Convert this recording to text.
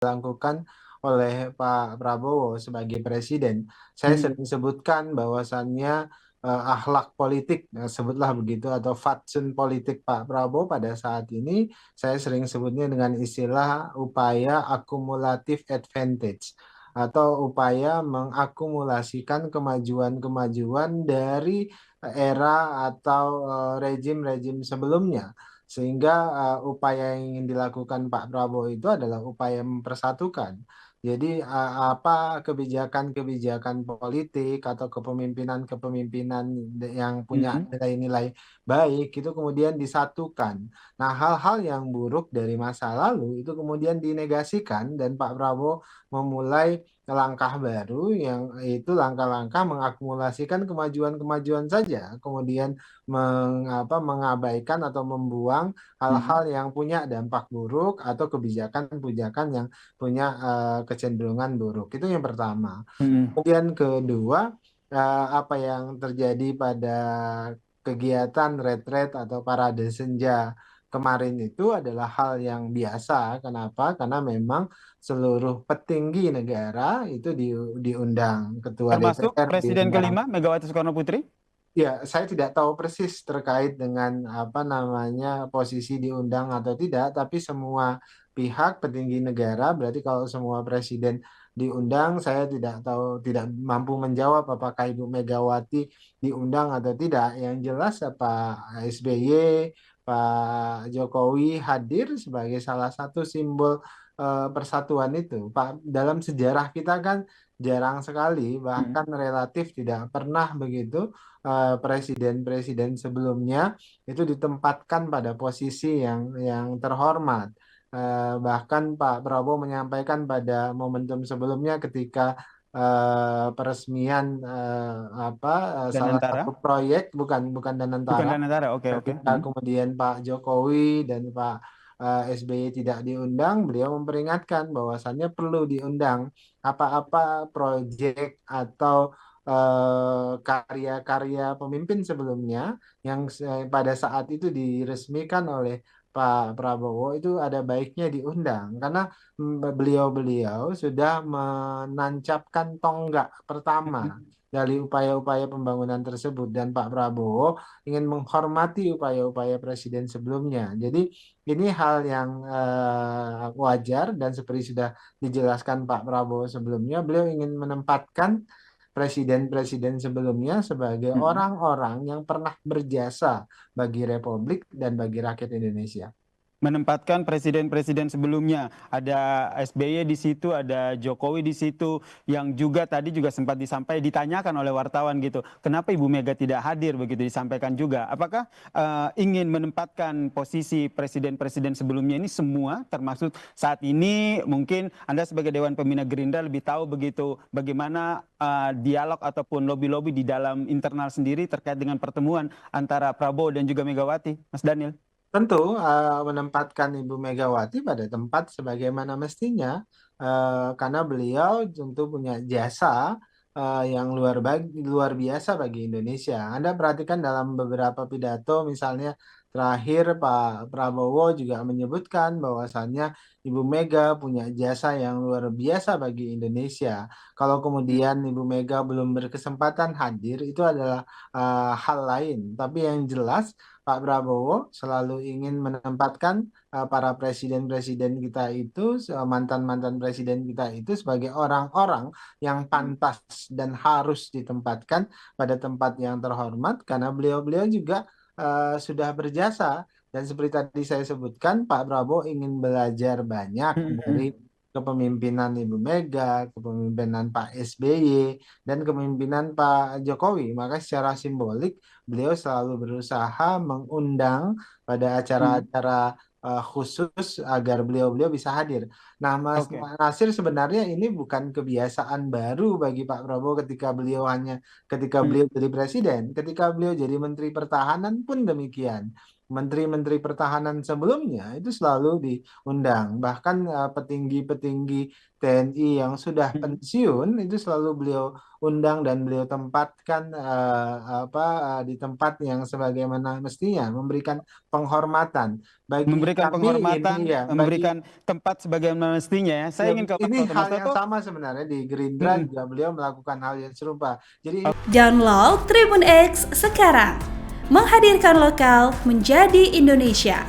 dilakukan oleh Pak Prabowo sebagai presiden. Saya Hmm. sering sebutkan bahwasannya akhlak politik, sebutlah begitu, atau fatsun politik Pak Prabowo pada saat ini, saya sering sebutnya dengan istilah upaya akumulatif advantage atau upaya mengakumulasikan kemajuan-kemajuan dari era atau rejim-rejim sebelumnya. Sehingga upaya yang ingin dilakukan Pak Prabowo itu adalah upaya mempersatukan. Jadi apa kebijakan-kebijakan politik atau kepemimpinan-kepemimpinan yang punya Hmm. nilai-nilai baik itu kemudian disatukan. Nah, hal-hal yang buruk dari masa lalu itu kemudian dinegasikan dan Pak Prabowo memulai langkah baru yang itu langkah-langkah mengakumulasikan kemajuan-kemajuan saja, kemudian mengabaikan atau membuang Hmm. hal-hal yang punya dampak buruk atau kebijakan-kebijakan yang punya kecenderungan buruk. Itu yang pertama. Hmm. Kemudian kedua, apa yang terjadi pada kegiatan retret atau parade senja kemarin itu adalah hal yang biasa. Kenapa? Karena memang seluruh petinggi negara itu diundang, ketua Termasuk DPR Presiden diundang. kelima Megawati Soekarno Putri. Ya, saya tidak tahu persis terkait dengan apa namanya posisi diundang atau tidak, tapi semua pihak petinggi negara, berarti kalau semua presiden diundang, saya tidak tahu, tidak mampu menjawab apakah Ibu Megawati diundang atau tidak. Yang jelas Pak SBY, Pak Jokowi hadir sebagai salah satu simbol persatuan itu. Pak, dalam sejarah kita kan jarang sekali, Hmm. bahkan relatif tidak pernah begitu presiden-presiden sebelumnya itu ditempatkan pada posisi yang terhormat. Bahkan Pak Prabowo menyampaikan pada momentum sebelumnya ketika peresmian salah Danantara, satu proyek, bukan bukan bukan Danantara, Danantara. Oke, oke. ketika Hmm. kemudian Pak Jokowi dan Pak SBY tidak diundang, beliau memperingatkan bahwasannya perlu diundang apa-apa proyek atau karya-karya pemimpin sebelumnya yang pada saat itu diresmikan oleh Pak Prabowo itu ada baiknya diundang karena beliau-beliau sudah menancapkan tonggak pertama Hmm. dari upaya-upaya pembangunan tersebut dan Pak Prabowo ingin menghormati upaya-upaya presiden sebelumnya. Jadi ini hal yang wajar dan seperti sudah dijelaskan Pak Prabowo sebelumnya, beliau ingin menempatkan presiden-presiden sebelumnya sebagai Hmm. orang-orang yang pernah berjasa bagi Republik dan bagi rakyat Indonesia. Menempatkan presiden-presiden sebelumnya. Ada SBY di situ, ada Jokowi di situ, yang juga tadi juga sempat ditanyakan oleh wartawan gitu. Kenapa Ibu Mega tidak hadir begitu disampaikan juga. Apakah ingin menempatkan posisi presiden-presiden sebelumnya ini semua, termasuk saat ini mungkin Anda sebagai Dewan Pembina Gerindra lebih tahu begitu bagaimana dialog ataupun lobby-lobby di dalam internal sendiri terkait dengan pertemuan antara Prabowo dan juga Megawati, Mas Daniel? Tentu menempatkan Ibu Megawati pada tempat sebagaimana mestinya, karena beliau tentu punya jasa yang luar biasa bagi Indonesia. Anda perhatikan dalam beberapa pidato, misalnya terakhir Pak Prabowo juga menyebutkan bahwasannya Ibu Mega punya jasa yang luar biasa bagi Indonesia. Kalau kemudian Ibu Mega belum berkesempatan hadir, itu adalah hal lain. Tapi yang jelas Pak Prabowo selalu ingin menempatkan para presiden-presiden kita itu, mantan-mantan presiden kita itu sebagai orang-orang yang pantas dan harus ditempatkan pada tempat yang terhormat karena beliau-beliau juga sudah berjasa. Dan seperti tadi saya sebutkan, Pak Prabowo ingin belajar banyak dari kepemimpinan Ibu Mega, kepemimpinan Pak SBY, dan kepemimpinan Pak Jokowi. Maka secara simbolik beliau selalu berusaha mengundang pada acara-acara khusus agar beliau-beliau bisa hadir. Nah, Mas Oke. Nasir, sebenarnya ini bukan kebiasaan baru bagi Pak Prabowo ketika beliau jadi presiden, ketika beliau jadi Menteri Pertahanan pun demikian. menteri-menteri pertahanan sebelumnya itu selalu diundang. Bahkan petinggi-petinggi TNI yang sudah pensiun itu selalu beliau undang dan beliau tempatkan di tempat yang sebagaimana mestinya, memberikan penghormatan. Bagi Memberikan kami penghormatan, ini ya, memberikan tempat sebagaimana mestinya ya. ya Saya ingin ke ini Mas hal yang Toto. sama sebenarnya di Gerindra juga beliau melakukan hal yang serupa. Jadi Download Tribun X sekarang, menghadirkan lokal menjadi Indonesia.